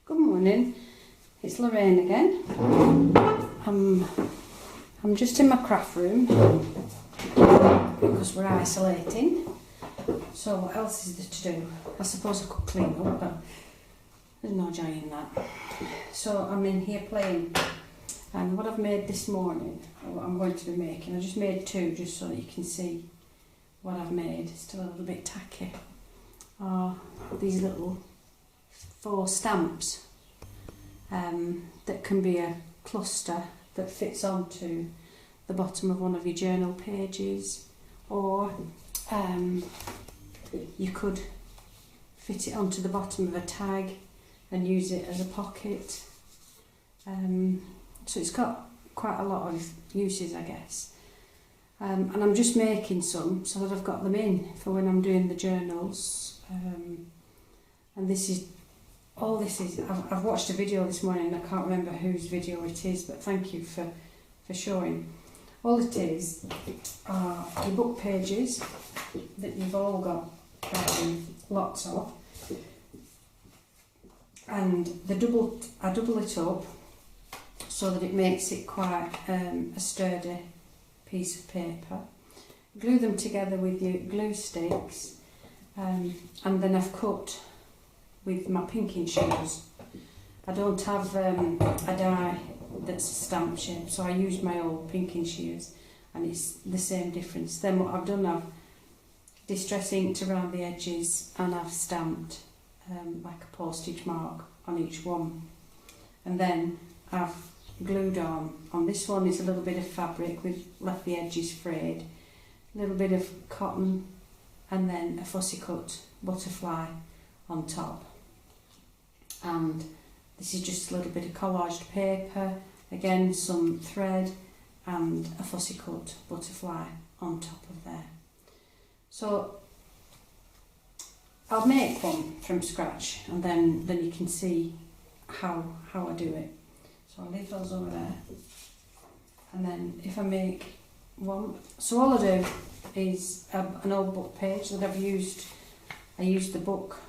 Good morning, it's Lorraine again. I'm just in my craft room because we're isolating. So what else is there to do? I suppose I could clean up, but there's no joy in that. So I'm in here playing, and what I've made this morning, or what I'm going to be making, I just made two just so that you can see what I've made. It's still a little bit tacky. Are these little faux stamps that can be a cluster that fits onto the bottom of one of your journal pages, or you could fit it onto the bottom of a tag and use it as a pocket. So it's got quite a lot of uses, I guess. And I'm just making some so that I've got them in for when I'm doing the journals. And this is all this is. I've watched a video this morning, I can't remember whose video it is, but thank you for showing. All it is are your book pages that you've all got lots of, and I double it up so that it makes it quite a sturdy piece of paper. Glue them together with your glue sticks, and then I've cut with my pinking shears. I don't have a die that's stamp shape, so I used my old pinking shears, and it's the same difference. Then what I've done, I've distress inked around the edges, and I've stamped like a postage mark on each one, and then I've glued on this one is a little bit of fabric, we've left the edges frayed, a little bit of cotton, and then a fussy cut butterfly on top. And this is just a little bit of collaged paper, again some thread and a fussy cut butterfly on top of there. So I'll make one from scratch, and then you can see how I do it. So I'll leave those over there, and then if I make one, so all I do is an old book page that I've used. I used the book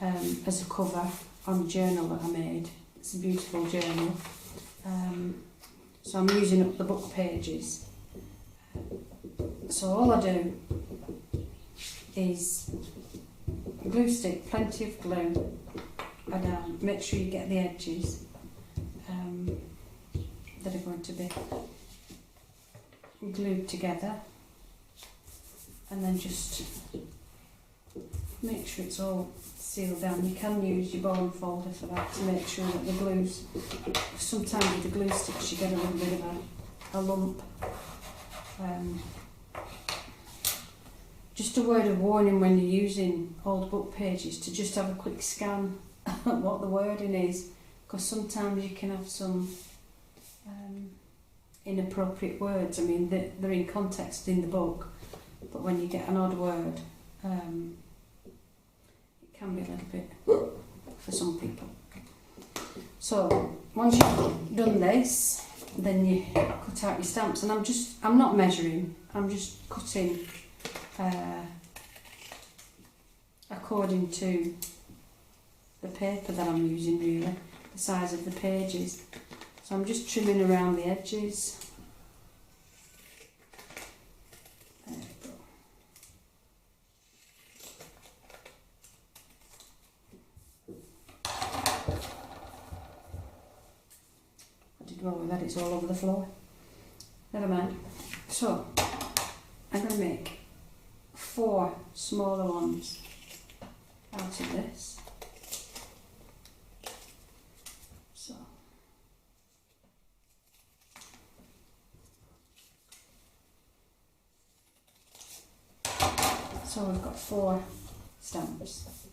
as a cover on a journal that I made. It's a beautiful journal. So I'm using up the book pages. So all I do is glue stick, plenty of glue, and make sure you get the edges that are going to be glued together, and then just make sure it's all sealed down. You can use your bone folder for that to make sure that the glues, sometimes with the glue sticks you get a little bit of a lump. Just a word of warning when you're using old book pages to just have a quick scan at what the wording is, because sometimes you can have some inappropriate words. I mean, they're in context in the book, but when you get an odd word, it can be a little bit for some people. So once you've done this, then you cut out your stamps, and I'm not measuring, I'm just cutting according to the paper that I'm using, really, the size of the pages. So I'm just trimming around the edges. There we go. I did well with that, it's all over the floor. Never mind. So I'm going to make 4 smaller ones out of this. So we've got 4 stamps,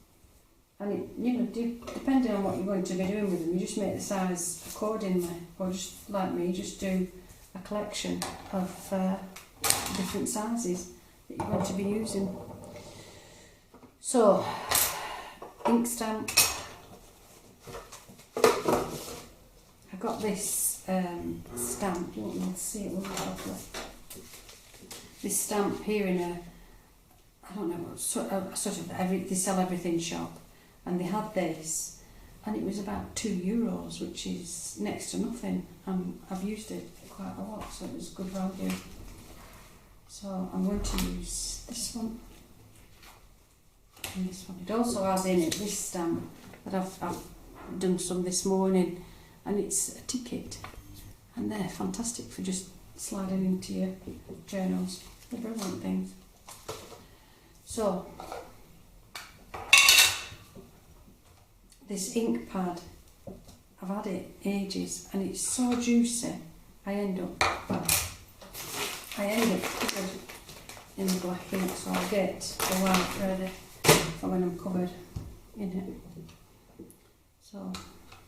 and depending on what you're going to be doing with them, you just make the size accordingly, or just like me, just do a collection of different sizes that you're going to be using. So, ink stamp. I got this stamp, you won't be able to see it, will you? This stamp here in a, I don't know, sort of they sell everything shop, and they had this, and it was about €2, which is next to nothing, and I've used it quite a lot, so it was good value. So I'm going to use this one and this one. It also has in it this stamp that I've done some this morning, and it's a ticket, and they're fantastic for just sliding into your journals. They're brilliant things. So this ink pad, I've had it ages, and it's so juicy. I end up covered in the black ink, so I'll get the white ready for when I'm covered in it. So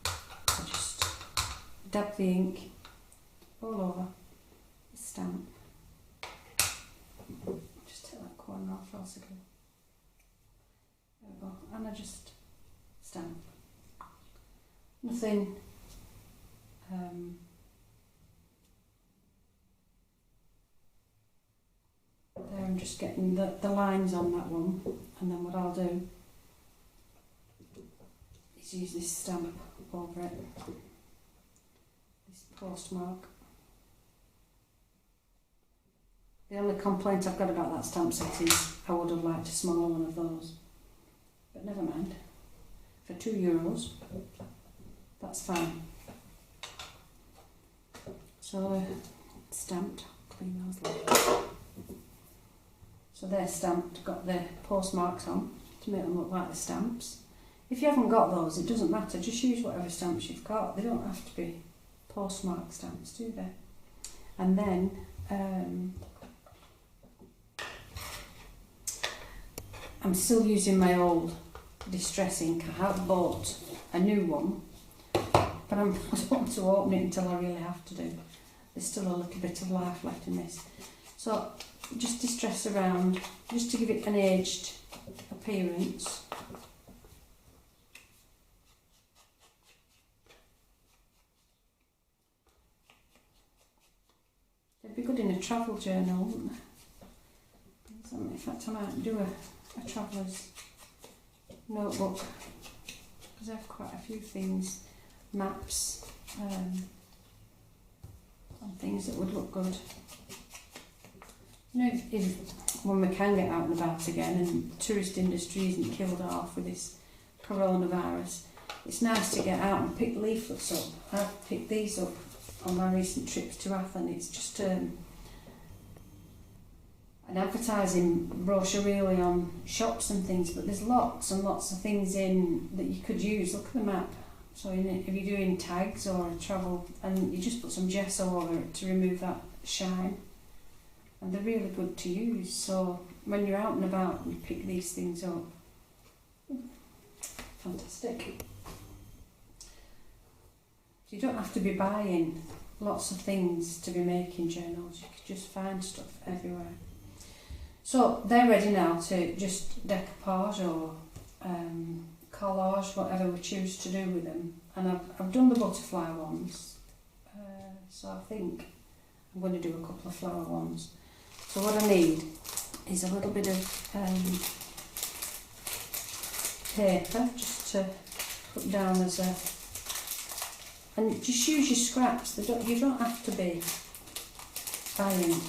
I just dab the ink all over the stamp. Just take that corner off also. There we go. And I just stamp. Nothing there, I'm just getting the lines on that one, and then what I'll do is use this stamp over it, this postmark. The only complaint I've got about that stamp set is I would have liked a smaller one of those, but never mind. For €2, that's fine. So stamped, clean those lines. So they're stamped, got the postmarks on to make them look like the stamps. If you haven't got those, it doesn't matter, just use whatever stamps you've got. They don't have to be postmark stamps, do they? And then I'm still using my old Distress ink. I have bought a new one, but I don't want to open it until I really have to do. There's still a little bit of life left in this. So just distress around, just to give it an aged appearance. They'd be good in a travel journal, wouldn't they? In fact, I might do a traveller's notebook, because I have quite a few things, maps, and things that would look good. You know, when we can get out and about again and the tourist industry isn't killed off with this coronavirus, it's nice to get out and pick leaflets up. I've picked these up on my recent trips to Athens. It's just an advertising brochure really on shops and things, but there's lots and lots of things in that you could use. Look at the map. So if you're doing tags or travel, and you just put some gesso over it to remove that shine, and they're really good to use. So when you're out and about and you pick these things up, fantastic. So you don't have to be buying lots of things to be making journals. You could just find stuff everywhere. So they're ready now to just decoupage or collage, whatever we choose to do with them. And I've done the butterfly ones, so I think I'm going to do a couple of flower ones. So what I need is a little bit of paper just to put down as a, and just use your scraps. You don't have to be buying.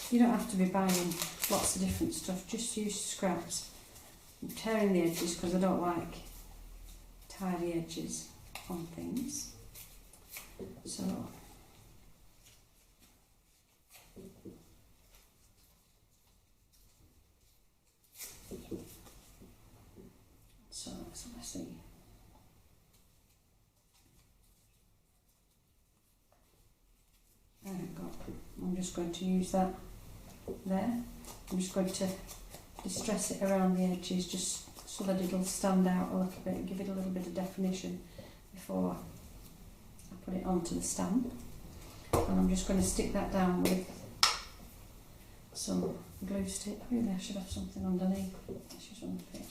You don't have to be buying lots of different stuff, just use scraps. I'm tearing the edges because I don't like tidy edges on things. So let's see. There we go. I'm just going to use that there. I'm just going to distress it around the edges just so that it'll stand out a little bit and give it a little bit of definition before I put it onto the stamp. And I'm just going to stick that down with some glue stick. Really, I should have something underneath. It's just on the page.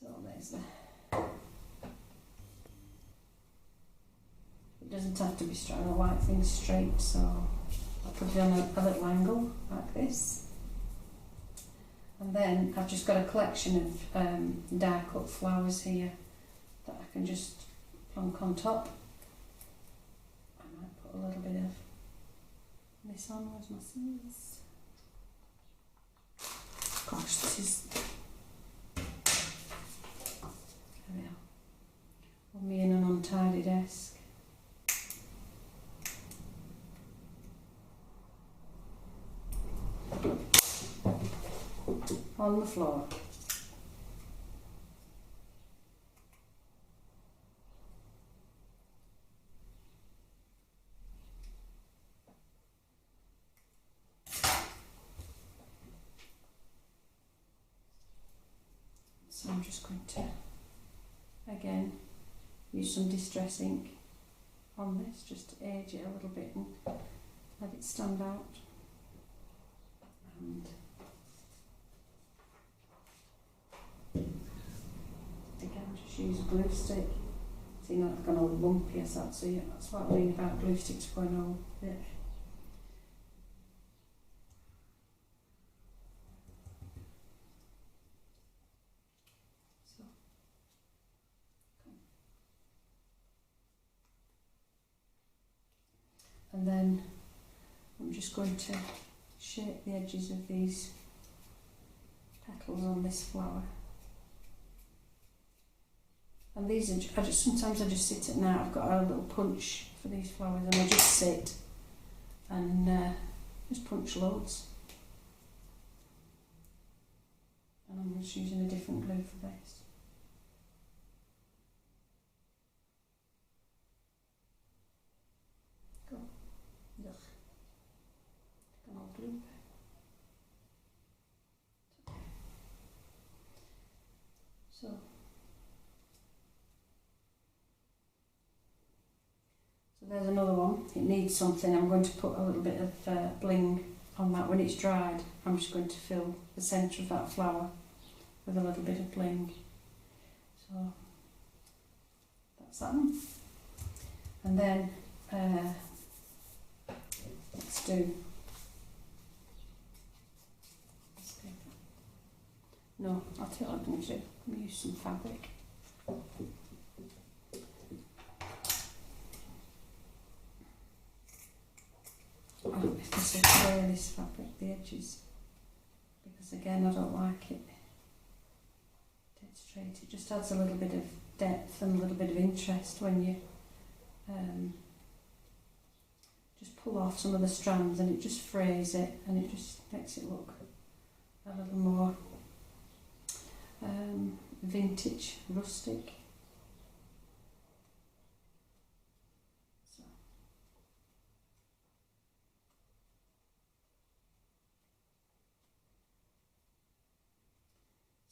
So there's the It doesn't have to be straight, I like things straight, so I'll put it on a little angle like this. And then I've just got a collection of die cut flowers here that I can just plonk on top. I might put a little bit of this on. Where's my scissors? Gosh, this is... There we are. Put me in an untidy desk. On the floor. So I'm just going to, again, use some distress ink on this just to age it a little bit and let it stand out. And again, just use a glue stick. So you're not going all lumpy as that, so yeah, that's what I mean about glue sticks going all bit. So, and then I'm just going to shape the edges of these petals on this flower. And these are sometimes I just sit at night. I've got a little punch for these flowers, and I just sit and just punch loads. And I'm just using a different glue for this. Go. Yuck. Got all glue. So. There's another one. It needs something. I'm going to put a little bit of bling on that. When it's dried, I'm just going to fill the centre of that flower with a little bit of bling. So that's that one. And then let's do this paper. No, I'll tell you what I'm going to do. I'm going to use some fabric. If this will clear this fabric, the edges, because again I don't like it dead straight. It just adds a little bit of depth and a little bit of interest when you just pull off some of the strands, and it just frays it and it just makes it look a little more vintage, rustic.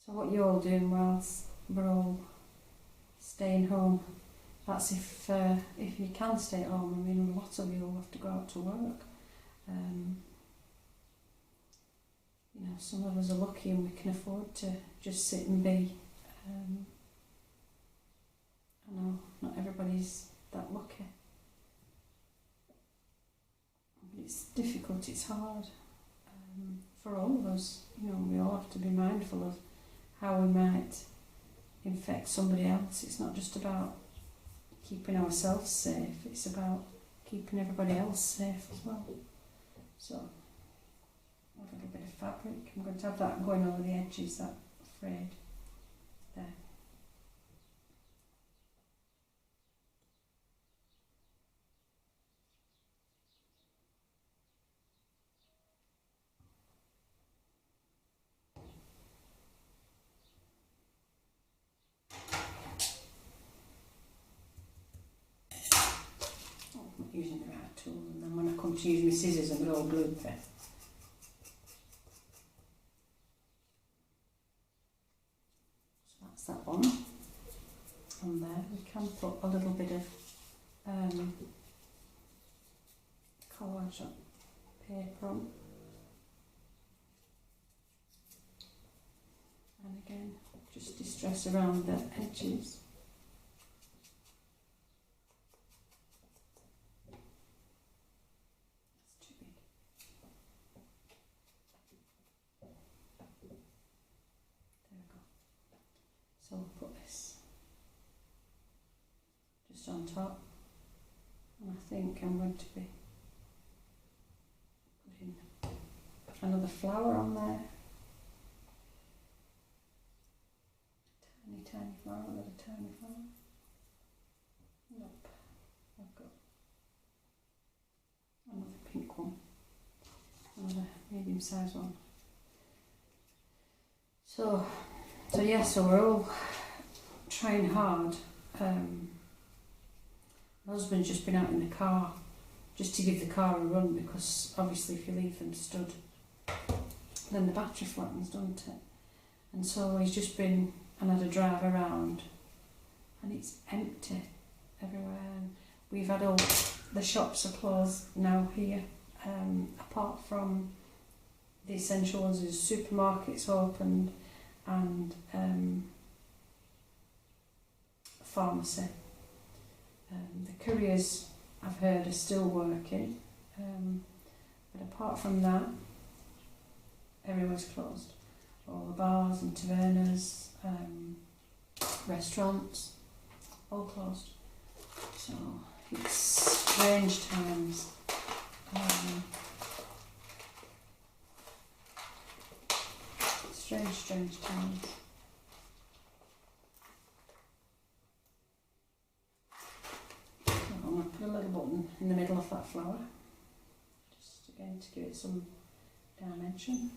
So what you're all doing whilst we're all staying home, that's if you can stay at home. I mean, lots of you will have to go out to work. You know, some of us are lucky and we can afford to just sit and be. I know not everybody's that lucky. But it's difficult, it's hard for all of us. You know, we all have to be mindful of how we might infect somebody else. It's not just about keeping ourselves safe, it's about keeping everybody else safe as well. So, a little bit of fabric. I'm going to have that going over the edges, that frayed there. Using the right tool, and then when I come to use my scissors, I'm all glued there. So that's that one. And there we can put a little bit of collage paper on. And again, just distress around the edges. So we'll put this just on top, and I think I'm going to be putting another flower on there. Tiny flower, another tiny flower. Nope, I've got another pink one, another medium sized one. So yeah, so we're all trying hard. My husband's just been out in the car just to give the car a run, because obviously if you leave them stood then the battery flattens, doesn't it? And so he's just been and had a drive around, and it's empty everywhere. And we've had all the shops are closed now here, apart from the essential ones. There's supermarkets opened and pharmacy. The couriers, I've heard, are still working, but apart from that, everywhere's closed. All the bars and tavernas, restaurants, all closed. So it's strange times. Strange times. So I'm going to put a little button in the middle of that flower, just again to give it some dimension.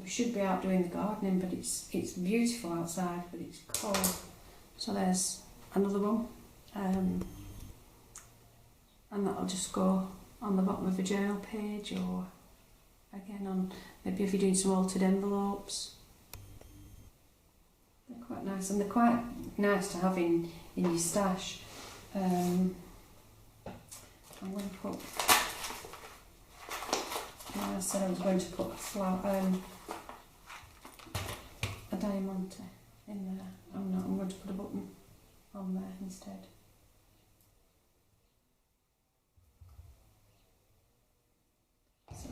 We should be out doing the gardening, but it's beautiful outside, but it's cold. So there's another one, and that'll just go on the bottom of a journal page, or again on maybe if you're doing some altered envelopes. They're quite nice, and they're quite nice to have in your stash. I'm going to put. I said I was going to put a flower. A diamante in there. I'm not. I'm going to put a button on there instead. So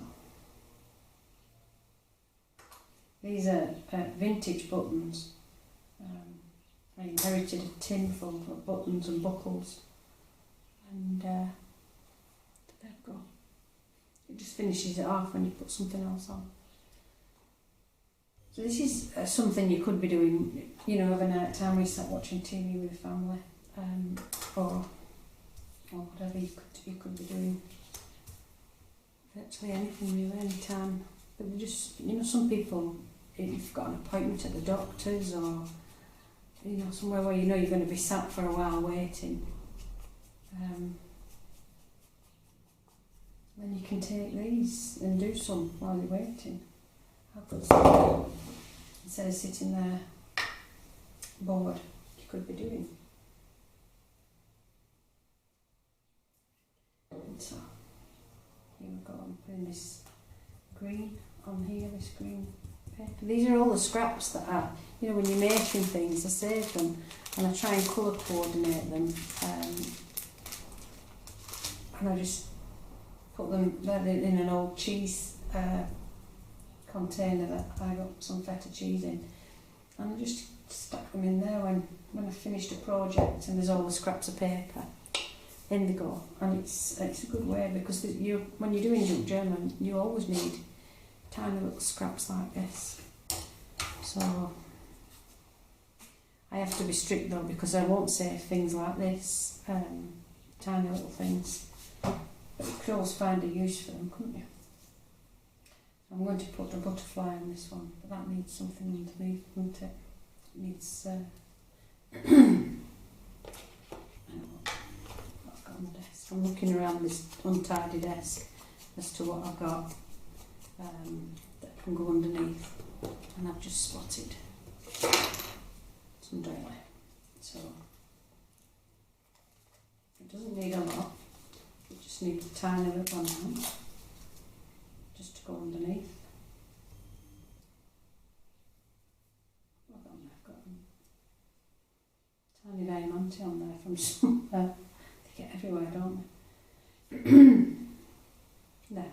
these are vintage buttons. I inherited a tin full of buttons and buckles, and there we go. It just finishes it off when you put something else on. So this is something you could be doing, you know, of a night time when you start watching TV with the family, or whatever you could be doing. Virtually anything really, any time. But just, you know, some people, if you've got an appointment at the doctor's, or you know, somewhere where you know you're going to be sat for a while waiting, then you can take these and do some while you're waiting. How good's that? Instead of sitting there bored, you could be doing. And so, here we go, I'm putting this green on here, this green paper. These are all the scraps that are, you know, when you're making things, I save them and I try and colour coordinate them, and I just put them in an old cheese container that I got some feta cheese in, and I just stuck them in there when I finished a project, and there's all the scraps of paper, in they go. And it's a good way, because when you're doing junk journaling, you always need tiny little scraps like this. So I have to be strict though, because I won't say things like this, tiny little things, but you could always find a use for them, couldn't you? I'm going to put a butterfly on this one, but that needs something underneath, doesn't it? It needs, I don't know what I've got on the desk. I'm looking around this untidy desk as to what I've got that can go underneath, and I've just spotted some doily. So it doesn't need a lot, it just needs a tiny little amount, just to go underneath. I've got a tiny diamante on there from somewhere. They get everywhere, don't they? There.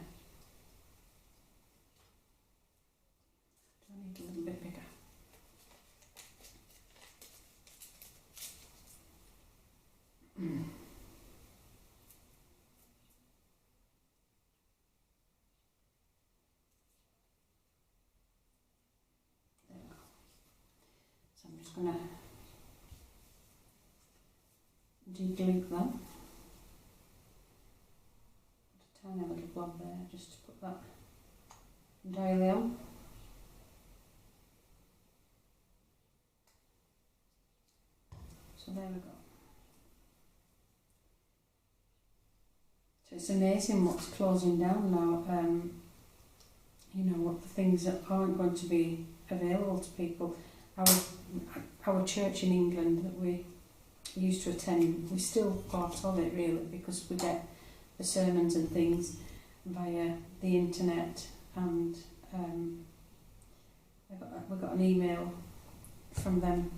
Do I need a little bit bigger? So I'm just going to de-glue them. Put a tiny little blob there just to put that daily on. So there we go. So it's amazing what's closing down now. You know, what the things that aren't going to be available to people. Our church in England that we used to attend, we still part of it really, because we get the sermons and things via the internet, and we got an email from them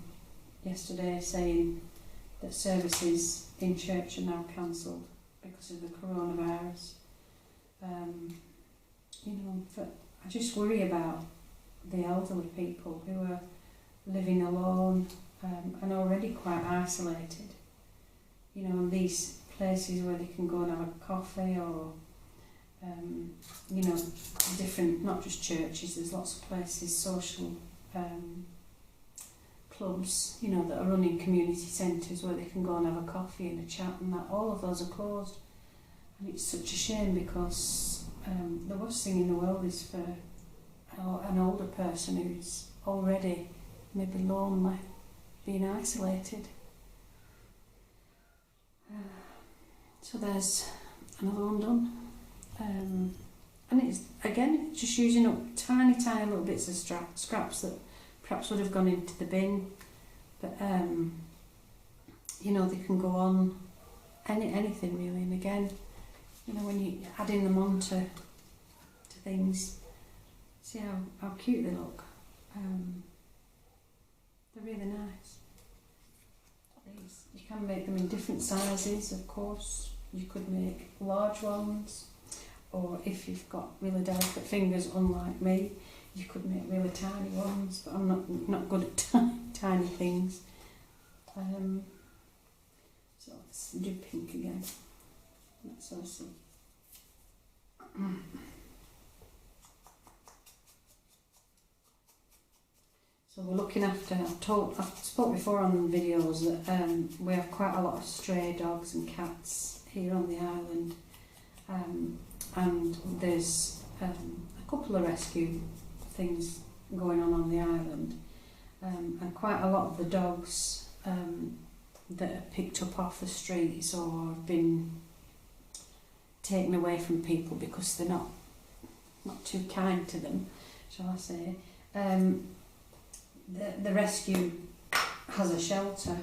yesterday saying that services in church are now cancelled because of the coronavirus. You know, I just worry about the elderly people who are living alone and already quite isolated. You know, these places where they can go and have a coffee, or you know, different, not just churches, there's lots of places, social clubs, you know, that are running community centres where they can go and have a coffee and a chat and that. All of those are closed, and it's such a shame, because the worst thing in the world is for an older person who's already maybe lonely, being isolated. So there's another one done. And it's, again, just using up tiny little bits of scraps that perhaps would have gone into the bin. But, you know, they can go on anything really. And again, you know, when you adding them on to things, see how cute they look. They're really nice. These, you can make them in different sizes, of course. You could make large ones, or if you've got really delicate fingers, unlike me, you could make really tiny ones, but I'm not good at tiny things. So let's do pink again. Let's see. So we're looking after, I've spoke before on videos that we have quite a lot of stray dogs and cats here on the island, and there's a couple of rescue things going on the island, and quite a lot of the dogs that are picked up off the streets or have been taken away from people because they're not too kind to them, shall I say. The rescue has a shelter,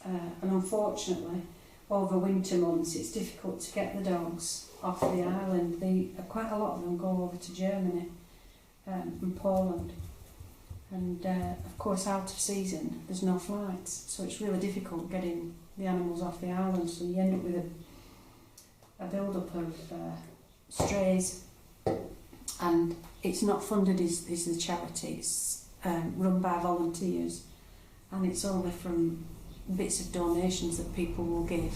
and unfortunately over winter months it's difficult to get the dogs off the island. Quite a lot of them go over to Germany and Poland, and of course out of season there's no flights, so it's really difficult getting the animals off the island, so you end up with a build-up of strays, and it's not funded as the charity. It's run by volunteers, and it's only from bits of donations that people will give.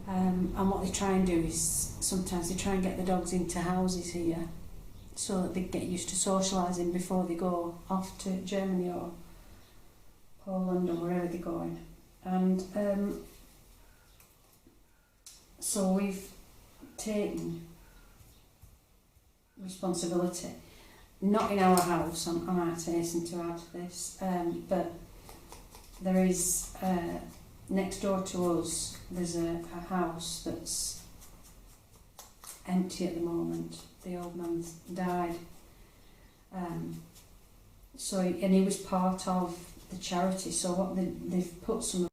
And what they try and do is sometimes they try and get the dogs into houses here so that they get used to socialising before they go off to Germany or Poland or wherever they're going. And so we've taken responsibility. Not in our house, I might hasten to add this, but there is, next door to us, there's a house that's empty at the moment. The old man's died. And he was part of the charity, so what they've put some